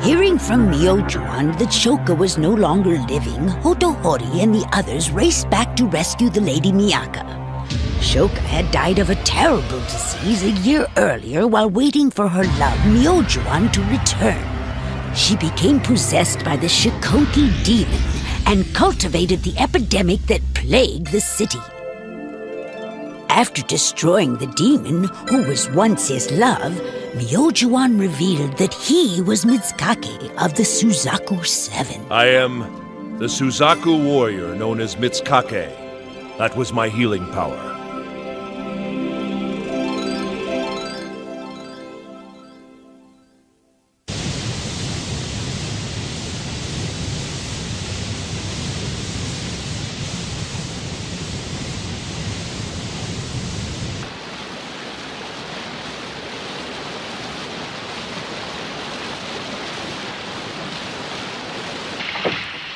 Hearing from Myo-juan that Shoka was no longer living, Hotohori and the others raced back to rescue the Lady Miyaka. Shoka had died of a terrible disease a year earlier while waiting for her love, Myo-juan, to return. She became possessed by the Shikoki demon and cultivated the epidemic that plagued the city. After destroying the demon, who was once his love, Myo-juan revealed that he was Mitsukake of the Suzaku Seven. I am the Suzaku warrior known as Mitsukake. That was my healing power.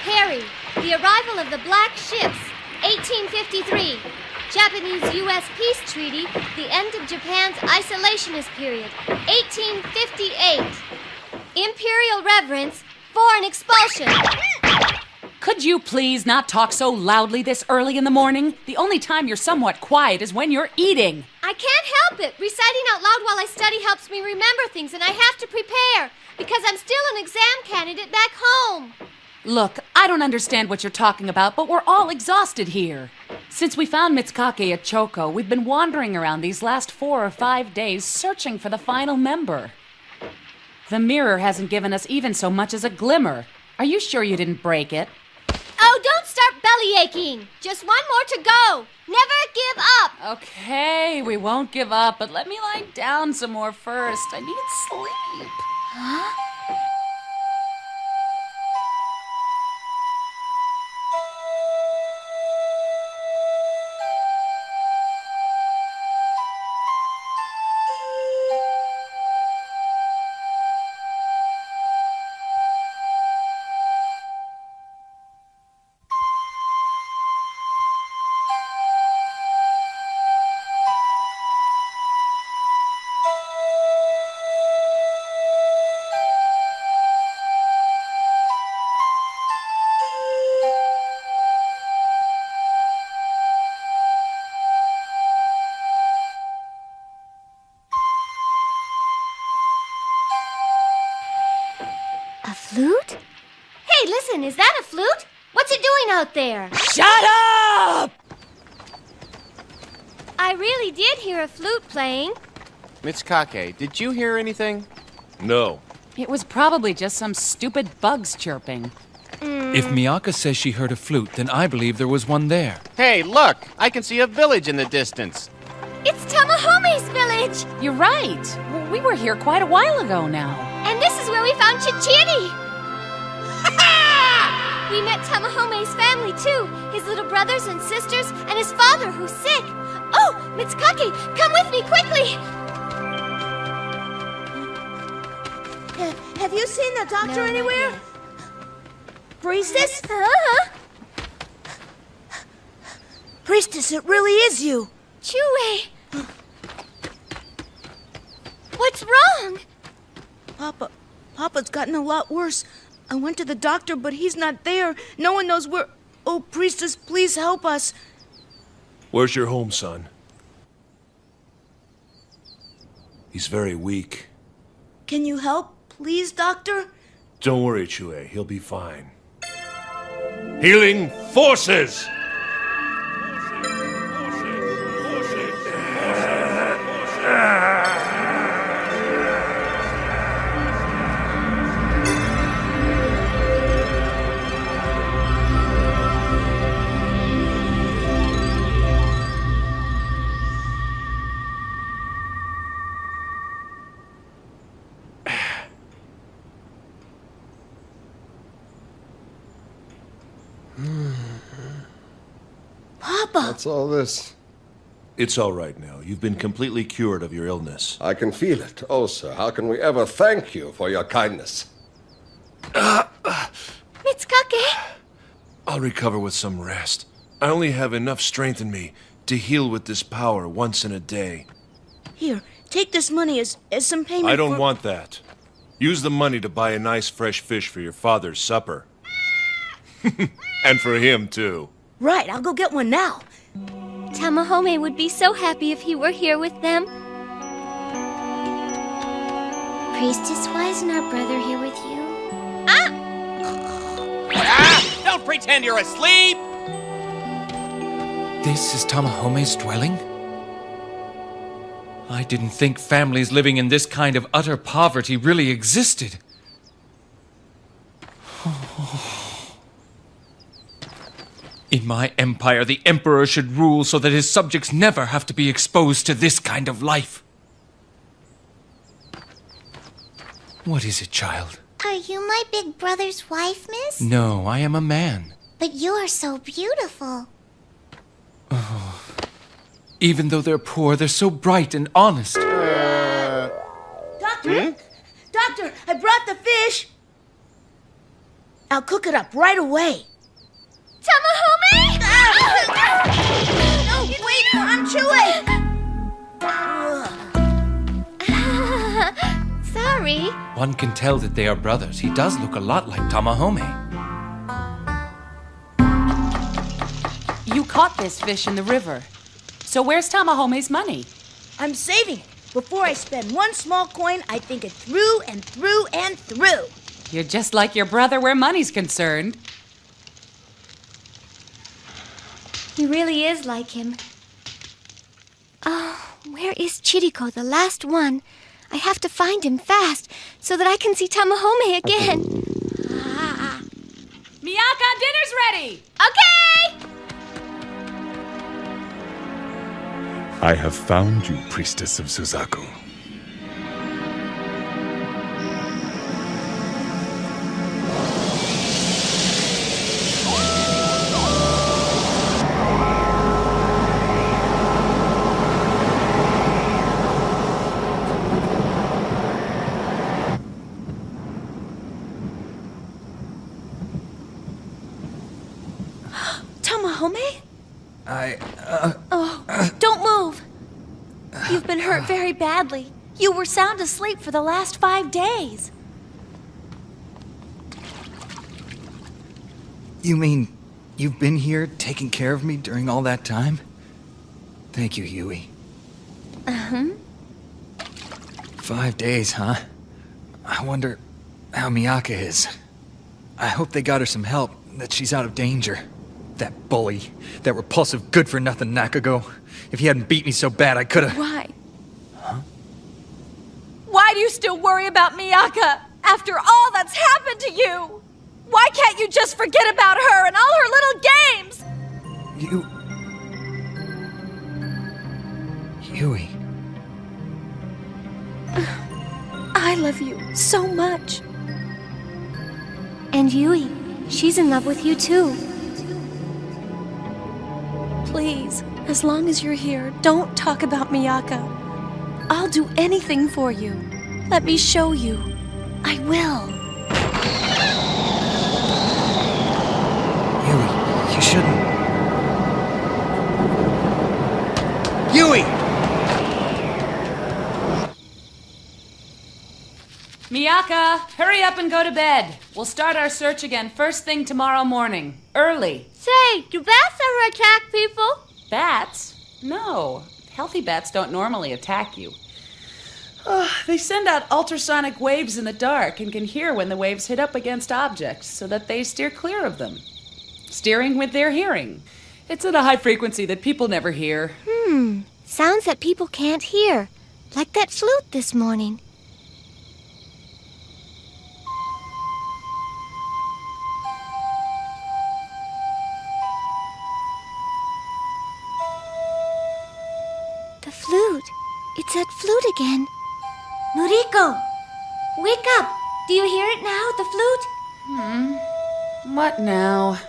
Harry, the arrival of the Black Ships, 1853. Japanese-U.S. Peace Treaty, the end of Japan's isolationist period, 1858. Imperial reverence, foreign expulsion. Could you please not talk so loudly this early in the morning? The only time you're somewhat quiet is when you're eating. I can't help it. Reciting out loud while I study helps me remember things, and I have to prepare, because I'm still an exam candidate back home. Look, I don't understand what you're talking about, but we're all exhausted here. Since we found Mitsukake at Choco, we've been wandering around these last 4 or 5 days searching for the final member. The mirror hasn't given us even so much as a glimmer. Are you sure you didn't break it? Oh, don't start belly aching. Just one more to go. Never give up. Okay, we won't give up, but let me lie down some more first. I need sleep. Huh? A flute? Hey, listen, is that a flute? What's it doing out there? Shut up! I really did hear a flute playing. Mitsukake, did you hear anything? No. It was probably just some stupid bugs chirping. If Miyaka says she heard a flute, then I believe there was one there. Hey, look! I can see a village in the distance. It's Tamahome's village! You're right. We were here quite a while ago now. And this is where we found Chichiri! We met Tamahome's family, too. His little brothers and sisters, and his father, who's sick. Oh, Mitsukake, come with me, quickly! Have you seen the doctor anywhere? Priestess? Priestess, it really is you. Chue! What's wrong? Papa's gotten a lot worse. I went to the doctor, but he's not there. No one knows where... Oh, Priestess, please help us. Where's your home, son? He's very weak. Can you help, please, Doctor? Don't worry, Chue. He'll be fine. Healing forces! Papa! What's all this? It's all right now. You've been completely cured of your illness. I can feel it. Oh, sir, how can we ever thank you for your kindness? Mitsukake? I'll recover with some rest. I only have enough strength in me to heal with this power once in a day. Here, take this money as some payment I don't for... want that. Use the money to buy a nice fresh fish for your father's supper. And for him, too. Right, I'll go get one now. Tamahome would be so happy if he were here with them. Priestess, why isn't our brother here with you? Ah! Don't pretend you're asleep! This is Tamahome's dwelling? I didn't think families living in this kind of utter poverty really existed. In my empire, the emperor should rule so that his subjects never have to be exposed to this kind of life. What is it, child? Are you my big brother's wife, miss? No, I am a man. But you are so beautiful. Even though they're poor, they're so bright and honest. Doctor? Doctor, I brought the fish. I'll cook it up right away. Tamahome! No, wait, I'm chewing. Sorry. One can tell that they are brothers. He does look a lot like Tamahome. You caught this fish in the river. So where's Tamahome's money? I'm saving it. Before I spend one small coin, I think it through and through and through. You're just like your brother where money's concerned. He really is like him. Oh, where is Chiriko, the last one? I have to find him fast so that I can see Tamahome again. Miyaka, dinner's ready! Okay! I have found you, Priestess of Suzaku. Tamahome? Oh, don't move. You've been hurt very badly. You were sound asleep for the last 5 days. You mean you've been here taking care of me during all that time? Thank you, Yui. 5 days, huh? I wonder how Miyaka is. I hope they got her some help, that she's out of danger. That bully, that repulsive good-for-nothing Nakago. If he hadn't beat me so bad, I could've... Why? Huh? Why do you still worry about Miyaka after all that's happened to you? Why can't you just forget about her and all her little games? Yui. I love you so much. And Yui, she's in love with you too. Please, as long as you're here, don't talk about Miyaka. I'll do anything for you. Let me show you. I will. Yui, you shouldn't... Yui! Miyaka, hurry up and go to bed. We'll start our search again first thing tomorrow morning. Early. Say, do bats ever attack people? Bats? No. Healthy bats don't normally attack you. They send out ultrasonic waves in the dark and can hear when the waves hit up against objects so that they steer clear of them. Steering with their hearing. It's at a high frequency that people never hear. Sounds that people can't hear. Like that flute this morning. The flute. It's that flute again. Noriko! Wake up! Do you hear it now, the flute? What now?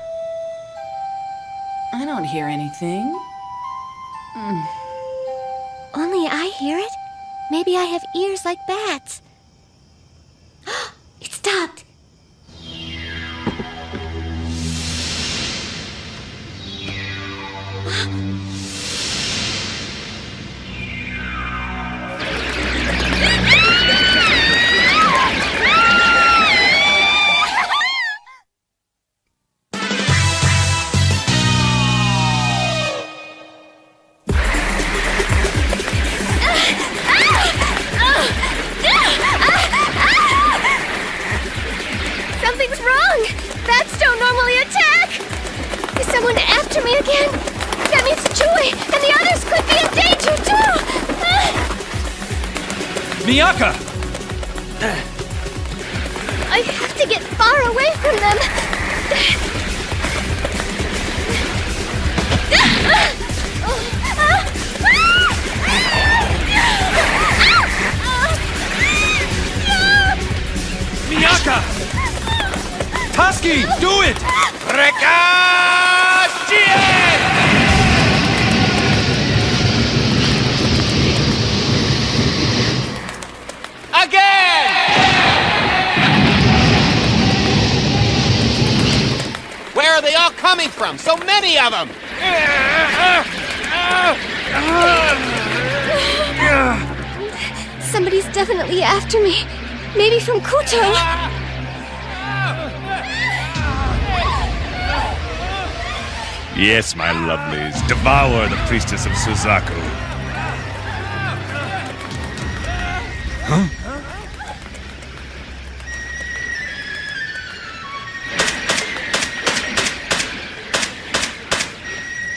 I don't hear anything. Only I hear it? Maybe I have ears like bats. It stopped. Miyaka! I have to get far away from them. Miyaka! Taski, do it! Again! Where are they all coming from? So many of them! Somebody's definitely after me. Maybe from Kuto. Yes, my lovelies, devour the priestess of Suzaku.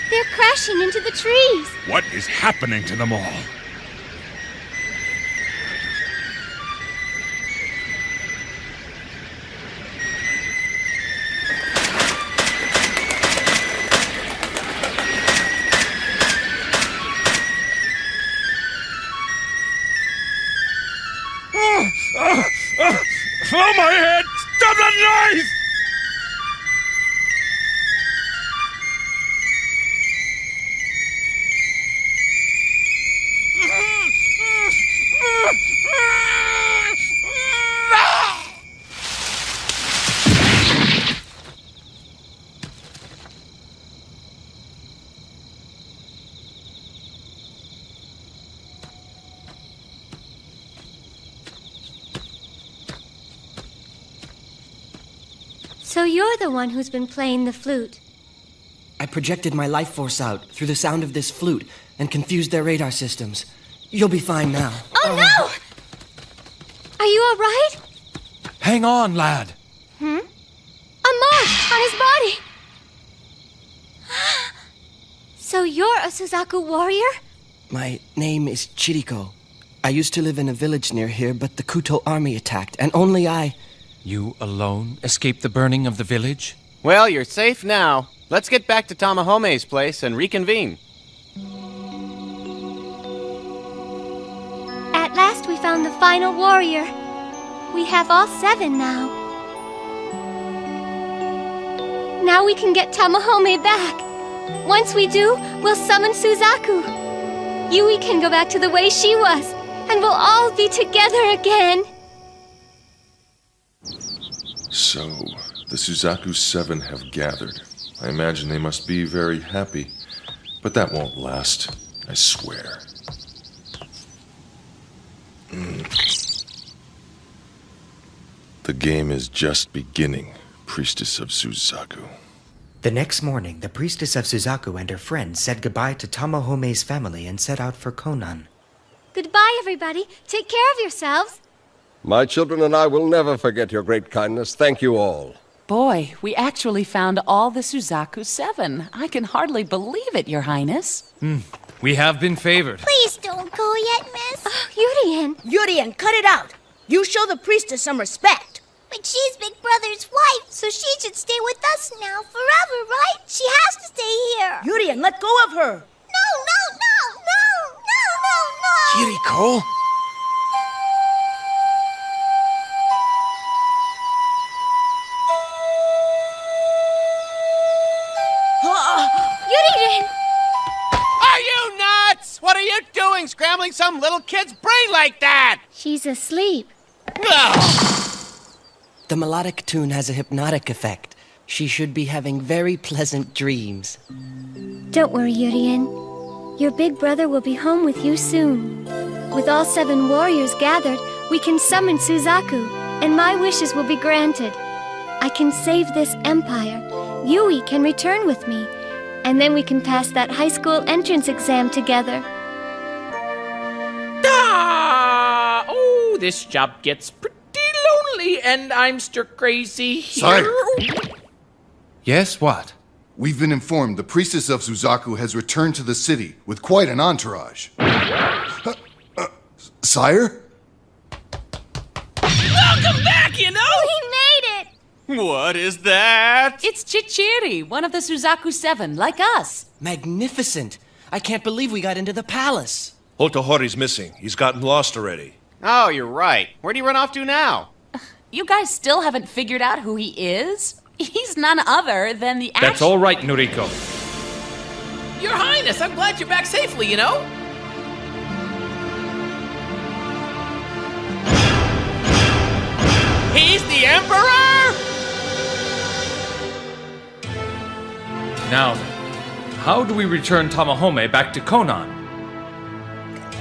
They're crashing into the trees. What is happening to them all? Oh, my head! Stop that noise! So you're the one who's been playing the flute. I projected my life force out through the sound of this flute and confused their radar systems. You'll be fine now. Oh, no! Are you all right? Hang on, lad. A mark on his body. So you're a Suzaku warrior? My name is Chiriko. I used to live in a village near here, but the Kuto army attacked, and only I... You alone escaped the burning of the village? Well, you're safe now. Let's get back to Tamahome's place and reconvene. At last we found the final warrior. We have all 7 now. Now we can get Tamahome back. Once we do, we'll summon Suzaku. Yui can go back to the way she was, and we'll all be together again. So, the Suzaku 7 have gathered. I imagine they must be very happy. But that won't last, I swear. The game is just beginning, Priestess of Suzaku. The next morning, the Priestess of Suzaku and her friends said goodbye to Tamahome's family and set out for Konan. Goodbye, everybody. Take care of yourselves. My children and I will never forget your great kindness. Thank you all. Boy, we actually found all the Suzaku 7. I can hardly believe it, Your Highness. We have been favored. Please don't go yet, miss. Yurien. Yurien, cut it out. You show the priestess some respect. But she's Big Brother's wife, so she should stay with us now forever, right? She has to stay here. Yurien, let go of her. No. Kiriko? Yurien! Are you nuts? What are you doing, scrambling some little kid's brain like that? She's asleep. No! The melodic tune has a hypnotic effect. She should be having very pleasant dreams. Don't worry, Yurien. Your big brother will be home with you soon. With all 7 warriors gathered, we can summon Suzaku, and my wishes will be granted. I can save this empire. Yui can return with me, and then we can pass that high school entrance exam together. Oh, this job gets pretty lonely, and I'm stir crazy here. Sire. Yes, what? We've been informed the priestess of Suzaku has returned to the city with quite an entourage. Sire? I'm back, you know? We made it! What is that? It's Chichiri, one of the Suzaku Seven, like us. Magnificent. I can't believe we got into the palace. Hotohori's missing. He's gotten lost already. Oh, you're right. Where'd he run off to now? You guys still haven't figured out who he is? He's none other than the That's all right, Noriko. Your Highness, I'm glad you're back safely, you know? He's the Emperor? Now then, how do we return Tamahome back to Konan?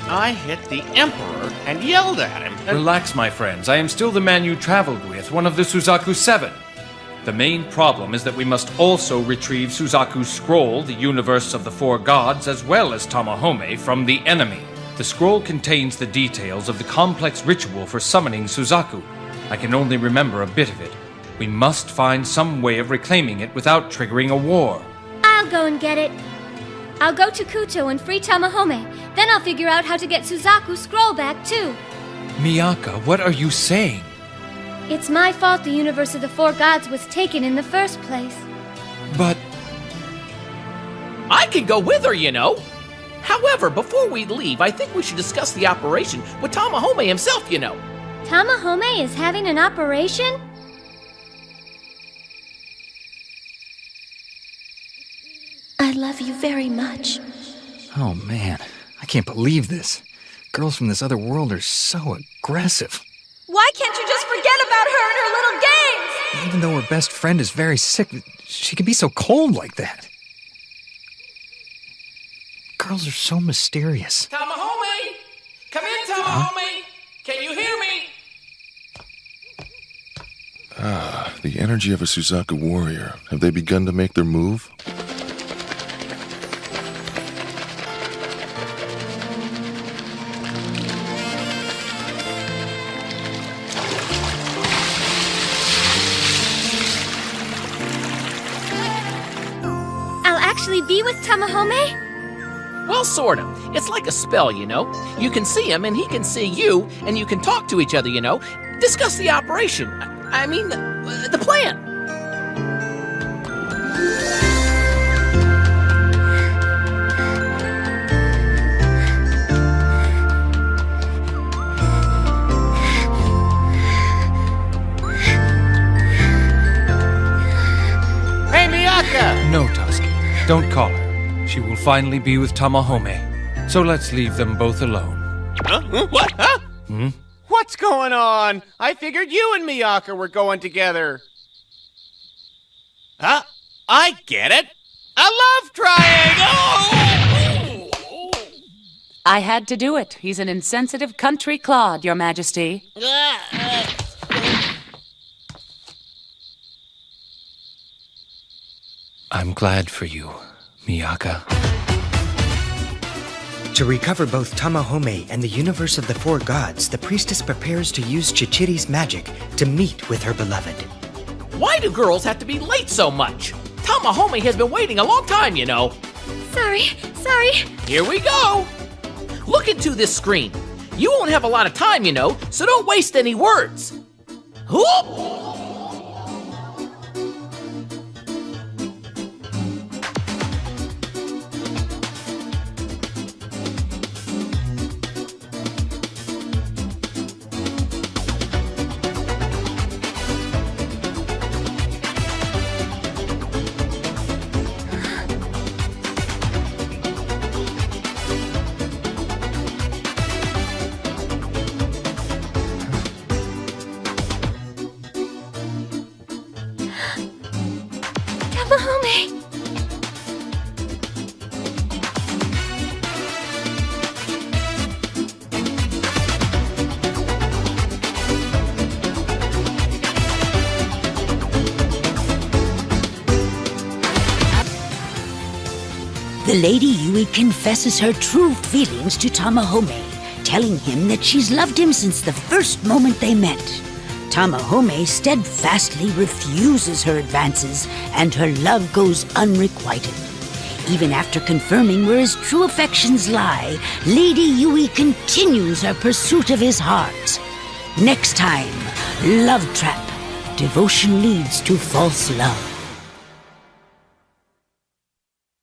I hit the Emperor and yelled at him. Relax, my friends. I am still the man you traveled with, one of the Suzaku Seven. The main problem is that we must also retrieve Suzaku's scroll, the universe of the four gods, as well as Tamahome, from the enemy. The scroll contains the details of the complex ritual for summoning Suzaku. I can only remember a bit of it. We must find some way of reclaiming it without triggering a war. I'll go and get it. I'll go to Kuto and free Tamahome. Then I'll figure out how to get Suzaku's scroll back, too. Miyaka, what are you saying? It's my fault the universe of the four gods was taken in the first place. But... I can go with her, you know. However, before we leave, I think we should discuss the operation with Tamahome himself, you know. Tamahome is having an operation? I love you very much. Oh man, I can't believe this. Girls from this other world are so aggressive. Why can't you just forget about her and her little games? Even though her best friend is very sick, she can be so cold like that. Girls are so mysterious. Tamahome! Come in, Tamahome! Can you hear me? Ah, the energy of a Suzaku warrior. Have they begun to make their move? Be with Tamahome? Well, sort of. It's like a spell, you know. You can see him and he can see you, and you can talk to each other, you know. Discuss the operation. I mean, the plan. Hey, Miyaka! No, Tusky. Don't call her. She will finally be with Tamahome. So let's leave them both alone. Huh? What? Huh? Hmm? What's going on? I figured you and Miyaka were going together. Huh? I get it. A love triangle! I had to do it. He's an insensitive country clod, Your Majesty. I'm glad for you, Miyaka. To recover both Tamahome and the universe of the four gods, the priestess prepares to use Chichiri's magic to meet with her beloved. Why do girls have to be late so much? Tamahome has been waiting a long time, you know. Sorry. Here we go. Look into this screen. You won't have a lot of time, you know, so don't waste any words. Whoop! Tamahome! The Lady Yui confesses her true feelings to Tamahome, telling him that she's loved him since the first moment they met. Tamahome steadfastly refuses her advances, and her love goes unrequited. Even after confirming where his true affections lie, Lady Yui continues her pursuit of his heart. Next time, Love Trap. Devotion leads to false love.